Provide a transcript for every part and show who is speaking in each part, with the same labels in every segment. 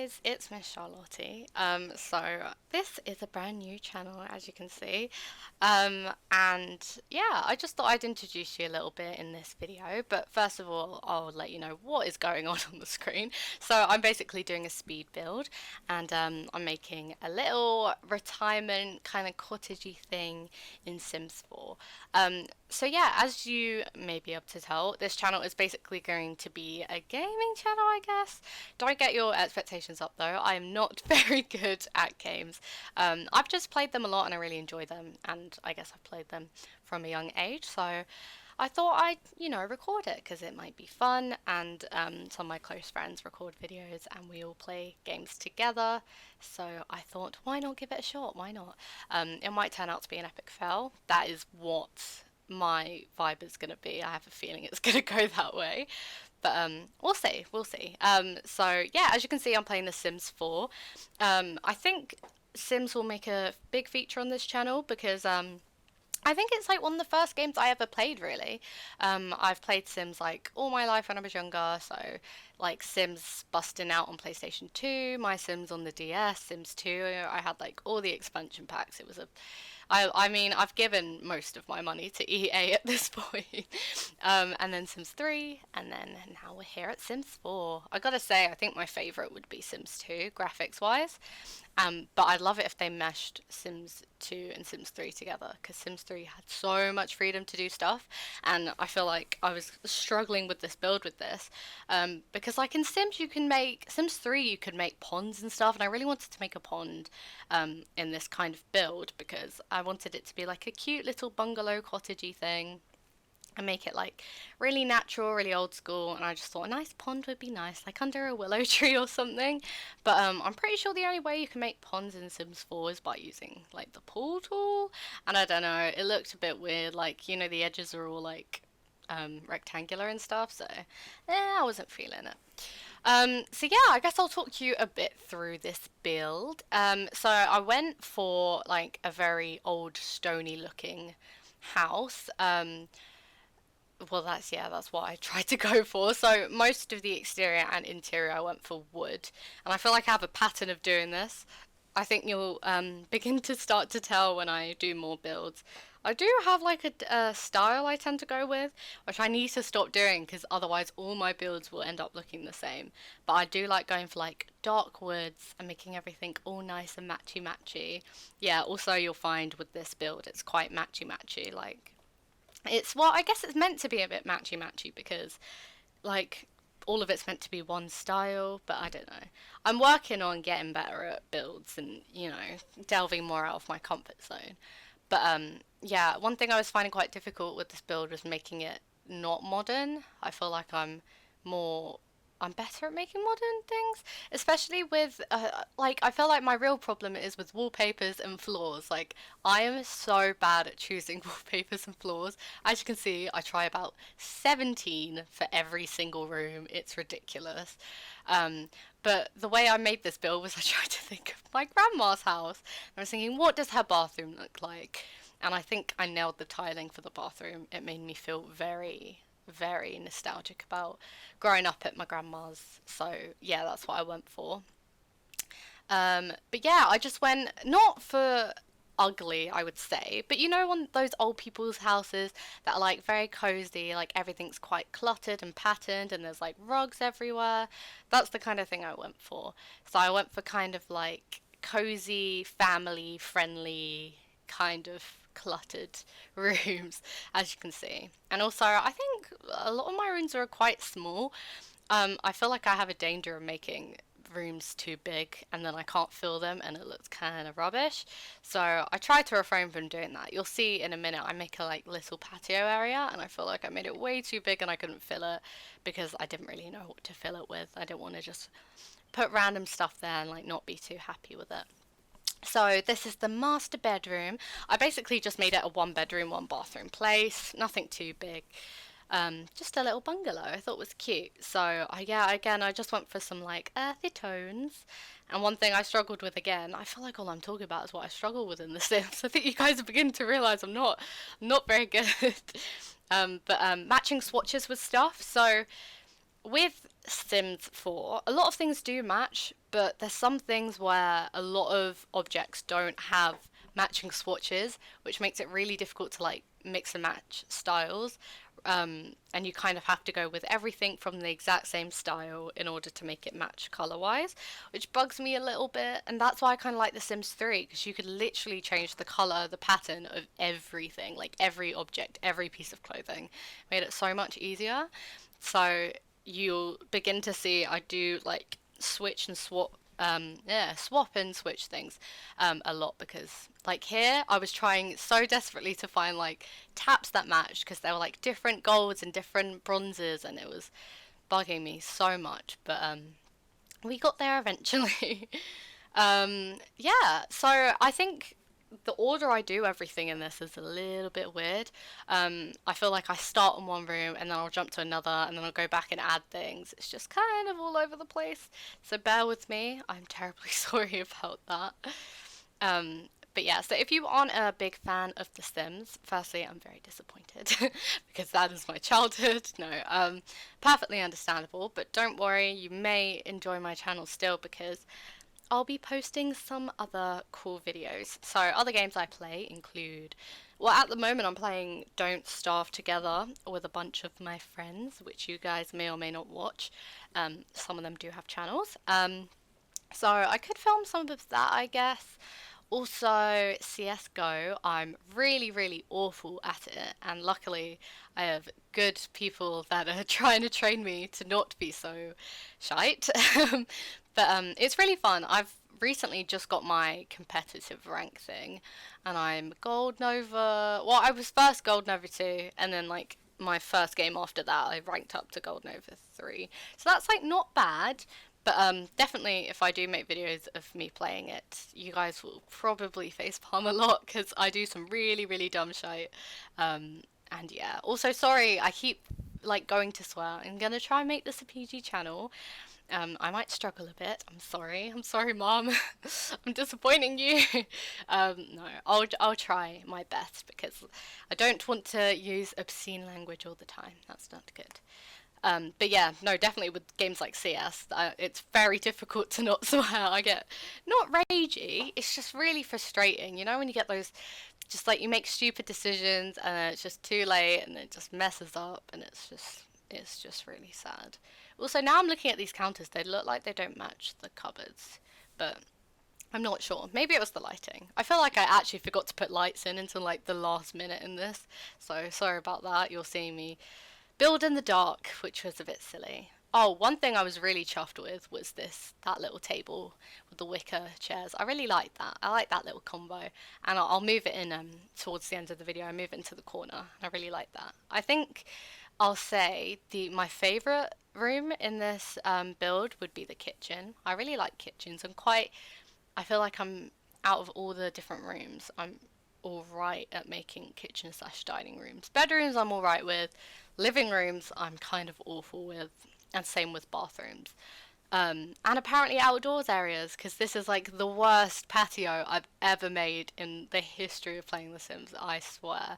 Speaker 1: guys, it's Miss Charlotte. So this is a brand new channel, as you can see. And yeah, I just thought I'd introduce you a little bit in this video. But first of all, I'll let you know what is going on the screen. So I'm basically doing a speed build, and I'm making a little retirement kind of cottagey thing in Sims 4. So yeah, as you may be able to tell, this channel is basically going to be a gaming channel, I guess. Don't get your expectations up though. I am not very good at games. I've just played them a lot and I really enjoy them, and I guess I've played them from a young age, so I thought I'd, record it because it might be fun, and some of my close friends record videos and we all play games together, so I thought, why not give it a shot? Why not? It might turn out to be an epic fail. That is what my vibe is going to be. I have a feeling it's going to go that way. But we'll see, we'll see. So yeah, as you can see, I'm playing The Sims 4. I think Sims will make a big feature on this channel because I think it's like one of the first games I ever played, really. I've played Sims like all my life when I was younger, so like Sims busting out on PlayStation 2, my Sims on the DS, Sims 2. I had like all the expansion packs. It was a I mean, I've given most of my money to EA at this point. And then Sims 3, and then now we're here at Sims 4. I gotta say, I think my favourite would be Sims 2, graphics wise. But I'd love it if they meshed Sims 2 and Sims 3 together, because Sims 3 had so much freedom to do stuff, and I feel like I was struggling with this build with this, because like in Sims you can make, Sims 3 you could make ponds and stuff, and I really wanted to make a pond in this kind of build, because I wanted it to be like a cute little bungalow cottagey thing, and make it like really natural, really old school. And I just thought a nice pond would be nice, like under a willow tree or something. But I'm pretty sure the only way you can make ponds in Sims 4 is by using like the pool tool. And I don't know, it looked a bit weird. Like, the edges are all like rectangular and stuff. So I wasn't feeling it. So yeah, I guess I'll talk you a bit through this build. So I went for like a very old stony looking house. Well, that's what I tried to go for. So most of the exterior and interior I went for wood, and I feel like I have a pattern of doing this. I think you'll begin to start to tell when I do more builds. I do have like a style I tend to go with, which I need to stop doing because otherwise all my builds will end up looking the same. But I do like going for like dark woods and making everything all nice and matchy matchy. Yeah, also you'll find with this build it's quite matchy matchy. Like, I guess it's meant to be a bit matchy matchy because like all of it's meant to be one style, but I don't know. I'm working on getting better at builds and, delving more out of my comfort zone. But yeah, one thing I was finding quite difficult with this build was making it not modern. I feel like I'm better at making modern things, especially with like I feel like my real problem is with wallpapers and floors. Like, I am so bad at choosing wallpapers and floors. As you can see, I try about 17 for every single room. It's ridiculous. But the way I made this build was I tried to think of my grandma's house. I was thinking, what does her bathroom look like? And I think I nailed the tiling for the bathroom. It made me feel very, very nostalgic about growing up at my grandma's. So yeah, that's what I went for. But yeah, I just went not for ugly, I would say, but one of those old people's houses that are like very cozy, like everything's quite cluttered and patterned, and there's like rugs everywhere. That's the kind of thing I went for. So I went for kind of like cozy, family friendly kind of cluttered rooms, as you can see. And also, I think a lot of my rooms are quite small. I feel like I have a danger of making rooms too big and then I can't fill them and it looks kind of rubbish. So I try to refrain from doing that. You'll see in a minute I make a like little patio area, and I feel like I made it way too big and I couldn't fill it because I didn't really know what to fill it with. I didn't want to just put random stuff there and like not be too happy with it. So this is the master bedroom. I basically just made it a one bedroom, one bathroom place. Nothing too big. Just a little bungalow. I thought was cute. So yeah, again, I just went for some like earthy tones. And one thing I struggled with again, I feel like all I'm talking about is what I struggle with in The Sims. I think you guys are beginning to realise I'm not very good. But matching swatches with stuff. So with Sims 4, a lot of things do match, but there's some things where a lot of objects don't have matching swatches, which makes it really difficult to like mix and match styles. And you kind of have to go with everything from the exact same style in order to make it match color wise, which bugs me a little bit. And that's why I kind of like The Sims 3, because you could literally change the color, the pattern of everything, like every object, every piece of clothing. Made it so much easier. So you'll begin to see I do like switch and swap, swap and switch things a lot, because like here I was trying so desperately to find like taps that matched, because there were like different golds and different bronzes, and it was bugging me so much, but we got there eventually. Yeah, so I think the order I do everything in this is a little bit weird. I feel like I start in one room and then I'll jump to another and then I'll go back and add things. It's just kind of all over the place. So bear with me. I'm terribly sorry about that. Um, but yeah, so if you aren't a big fan of The Sims, firstly, I'm very disappointed because that is my childhood. No, perfectly understandable, but don't worry, you may enjoy my channel still, because I'll be posting some other cool videos. So other games I play include, well, at the moment I'm playing Don't Starve Together with a bunch of my friends, which you guys may or may not watch. Some of them do have channels. So I could film some of that, I guess. Also, CSGO, I'm really, really awful at it, and luckily I have good people that are trying to train me to not be so shite. But it's really fun. I've recently just got my competitive rank thing, and I'm Gold Nova. Well, I was first Gold Nova 2, and then like my first game after that, I ranked up to Gold Nova 3. So that's like not bad. But definitely, if I do make videos of me playing it, you guys will probably facepalm a lot, because I do some really, really dumb shit. And yeah, also sorry, I keep like going to swear. I'm gonna try and make this a PG channel. I might struggle a bit. I'm sorry. I'm sorry, Mom. I'm disappointing you. No, I'll try my best, because I don't want to use obscene language all the time. That's not good. But yeah, no, definitely with games like CS, it's very difficult to not swear. I get not ragey, it's just really frustrating. You know, when you get those, just like you make stupid decisions and then it's just too late and it just messes up, and it's just really sad. Also, now I'm looking at these counters, they look like they don't match the cupboards, but I'm not sure. Maybe it was the lighting. I feel like I actually forgot to put lights in until like the last minute in this, so sorry about that. You're seeing me build in the dark, which was a bit silly. Oh, one thing I was really chuffed with was that little table with the wicker chairs. I really like that. I like that little combo, and I'll move it in towards the end of the video. I move it into the corner. I really like that. I think I'll say my favorite room in this build would be the kitchen. I really like kitchens. I feel like I'm out of all the different rooms, I'm all right at making kitchen slash dining rooms. Bedrooms I'm all right with. Living rooms I'm kind of awful with, and same with bathrooms. And apparently outdoors areas, because this is like the worst patio I've ever made in the history of playing The Sims, I swear.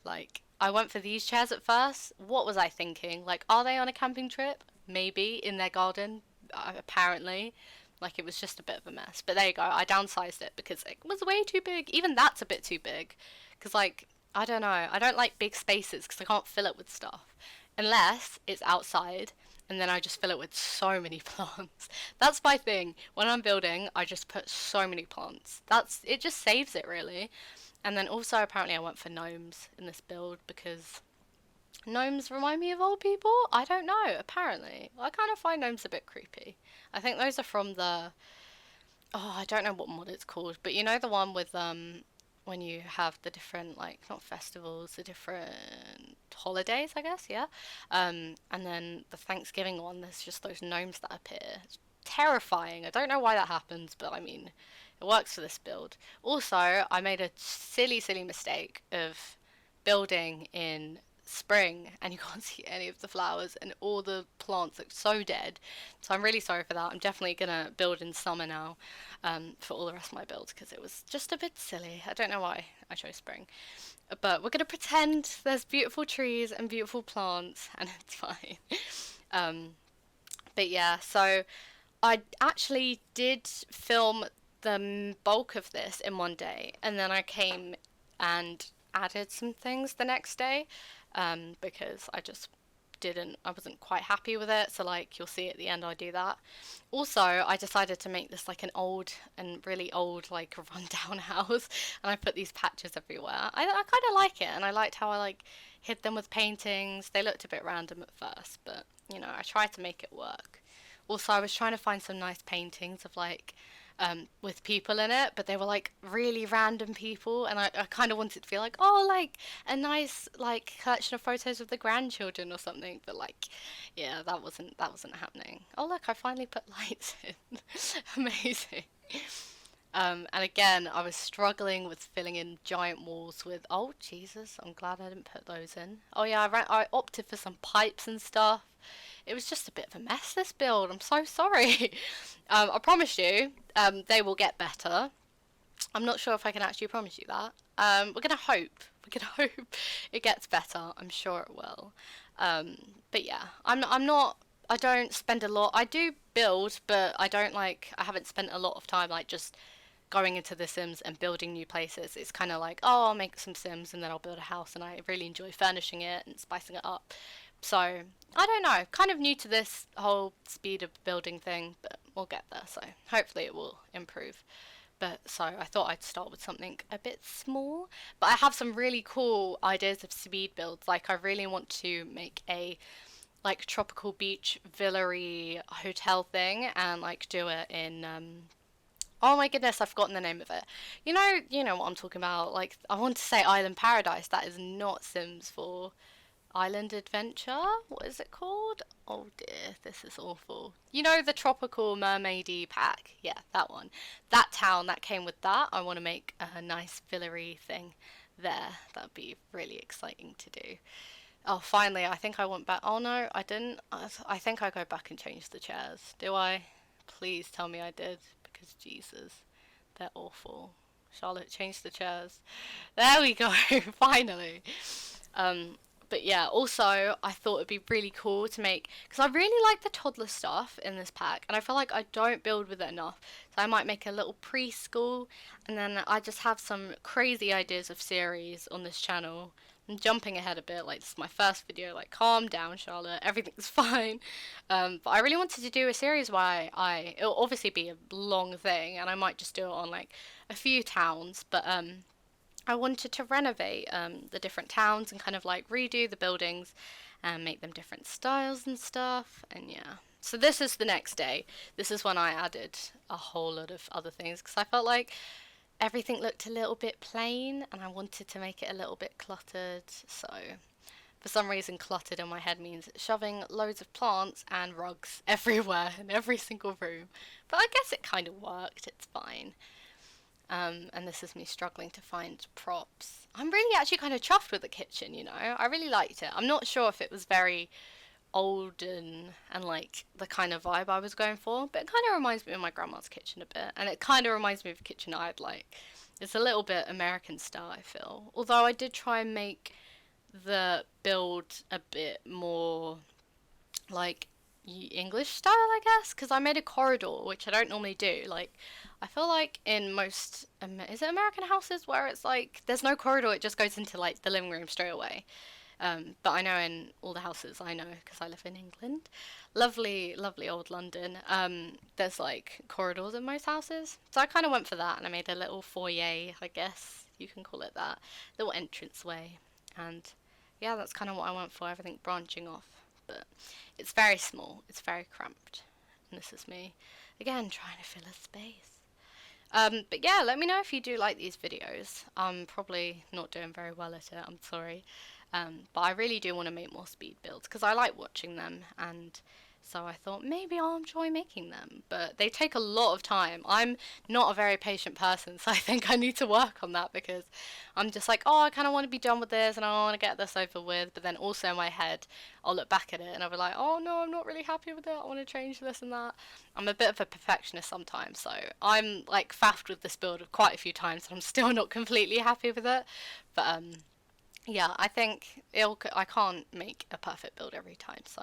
Speaker 1: Like, I went for these chairs at first. What was I thinking? Like, are they on a camping trip? Maybe in their garden, apparently. Like, it was just a bit of a mess. But there you go. I downsized it because it was way too big. Even that's a bit too big. Because, like, I don't know. I don't like big spaces because I can't fill it with stuff. Unless it's outside, and then I just fill it with so many plants. That's my thing. When I'm building, I just put so many plants. It just saves it, really. And then also, apparently, I went for gnomes in this build because gnomes remind me of old people. I don't know, apparently. I kind of find gnomes a bit creepy. I think those are from I don't know what mod it's called, but you know the one with when you have the different, like, not festivals, the different holidays, I guess, yeah. And then the Thanksgiving one, there's just those gnomes that appear. It's terrifying. I don't know why that happens, but I mean, it works for this build. Also, I made a silly, silly mistake of building in spring, and you can't see any of the flowers, and all the plants look so dead. So I'm really sorry for that. I'm definitely gonna build in summer now, for all the rest of my builds, because it was just a bit silly. I don't know why I chose spring, but we're gonna pretend there's beautiful trees and beautiful plants, and it's fine. But yeah, so I actually did film the bulk of this in one day, and then I came and added some things the next day, because I wasn't quite happy with it. So like you'll see at the end, I do that. Also, I decided to make this like an old and really old, like rundown house, and I put these patches everywhere. I kind of like it, and I liked how I like hid them with paintings. They looked a bit random at first, but I tried to make it work. Also, I was trying to find some nice paintings of like with people in it, but they were like really random people, and I kind of wanted to feel like, oh, like a nice like collection of photos of the grandchildren or something. But like, yeah, that wasn't happening. Oh look, I finally put lights in. Amazing. And again, I was struggling with filling in giant walls with. Oh Jesus, I'm glad I didn't put those in. Oh yeah, I opted for some pipes and stuff. It was just a bit of a mess, this build. I'm so sorry. I promise you, they will get better. I'm not sure if I can actually promise you that. We're gonna hope. We're gonna hope it gets better. I'm sure it will. But yeah, I'm not. I don't spend a lot. I do build, but I don't like. I haven't spent a lot of time like just going into The Sims and building new places. It's kind of like, oh, I'll make some Sims and then I'll build a house, and I really enjoy furnishing it and spicing it up. So, I don't know, kind of new to this whole speed of building thing, but we'll get there. So, hopefully, it will improve. But so I thought I'd start with something a bit small. But I have some really cool ideas of speed builds. Like, I really want to make a like tropical beach villa hotel thing and like do it in oh my goodness, I've forgotten the name of it. You know what I'm talking about. Like I want to say Island Paradise. That is not Sims 4. Island Adventure? What is it called? Oh dear, this is awful. You know the tropical mermaidy pack? Yeah, that one. That town that came with that. I want to make a nice villa thing there. That'd be really exciting to do. Oh, finally, I think I went back. Oh no, I didn't. I think I go back and change the chairs. Do I? Please tell me I did, because Jesus, they're awful. Charlotte, change the chairs. There we go, finally. Um, but yeah, also I thought it'd be really cool to make, because I really like the toddler stuff in this pack, and I feel like I don't build with it enough. So I might make a little preschool, and then I just have some crazy ideas of series on this channel. I'm jumping ahead a bit, like this is my first video, like calm down Charlotte, everything's fine. But I really wanted to do a series where it'll obviously be a long thing, and I might just do it on like a few towns, but I wanted to renovate the different towns and kind of like redo the buildings and make them different styles and stuff. And yeah, so this is the next day. This is when I added a whole lot of other things because I felt like everything looked a little bit plain and I wanted to make it a little bit cluttered. So for some reason, cluttered in my head means shoving loads of plants and rugs everywhere in every single room. But I guess it kind of worked. It's fine. And this is me struggling to find props. I'm really actually kind of chuffed with the kitchen, you know. I really liked it. I'm not sure if it was very old and like the kind of vibe I was going for, but it kind of reminds me of my grandma's kitchen a bit, and it kind of reminds me of a kitchen I'd like. It's a little bit American style, I feel. Although I did try and make the build a bit more like English style, I guess, because I made a corridor, which I don't normally do. Like, I feel like in most, is it American houses where it's like there's no corridor, it just goes into like the living room straight away. But I know in all the houses I know because I live in England, lovely, lovely old London. There's like corridors in most houses, so I kind of went for that, and I made a little foyer, I guess you can call it that, little entranceway, and yeah, that's kind of what I went for. Everything branching off, but it's very small, it's very cramped, and this is me again trying to fill a space. But yeah, let me know if you do like these videos. I'm probably not doing very well at it, I'm sorry. But I really do want to make more speed builds because I like watching them, and so I thought maybe I'll enjoy making them. But they take a lot of time. I'm not a very patient person, so I think I need to work on that because I'm just like, oh, I kind of want to be done with this and I want to get this over with. But then also in my head, I'll look back at it and I'll be like, oh no, I'm not really happy with it. I want to change this and that. I'm a bit of a perfectionist sometimes, so I'm like faffed with this build quite a few times and I'm still not completely happy with it. But Yeah, I think I can't make a perfect build every time, so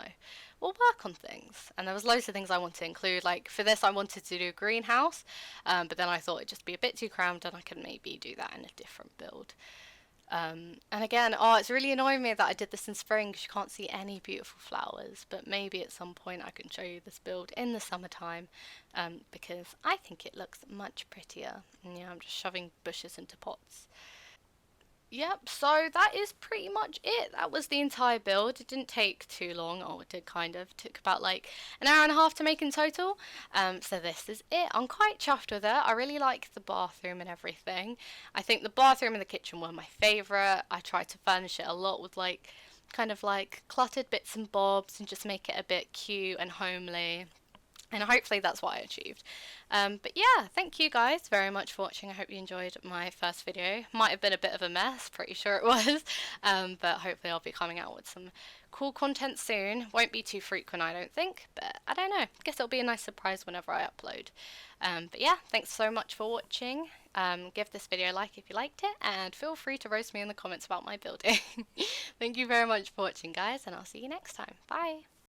Speaker 1: we'll work on things. And there was loads of things I want to include. Like for this, I wanted to do a greenhouse, but then I thought it'd just be a bit too crammed, and I could maybe do that in a different build. And again, oh, it's really annoying me that I did this in spring because you can't see any beautiful flowers. But maybe at some point I can show you this build in the summertime, because I think it looks much prettier. And yeah, I'm just shoving bushes into pots. Yep, so that is pretty much it. That was the entire build. It didn't take too long. Oh, it did kind of. It took about like an hour and a half to make in total. So this is it. I'm quite chuffed with it. I really like the bathroom and everything. I think the bathroom and the kitchen were my favourite. I tried to furnish it a lot with like kind of like cluttered bits and bobs and just make it a bit cute and homely, and hopefully that's what I achieved. But yeah, thank you guys very much for watching. I hope you enjoyed my first video. Might have been a bit of a mess, pretty sure it was, but hopefully I'll be coming out with some cool content soon. Won't be too frequent, I don't think, but I don't know. Guess it'll be a nice surprise whenever I upload. But yeah, thanks so much for watching. Give this video a like if you liked it, and feel free to roast me in the comments about my building. Thank you very much for watching, guys, and I'll see you next time. Bye!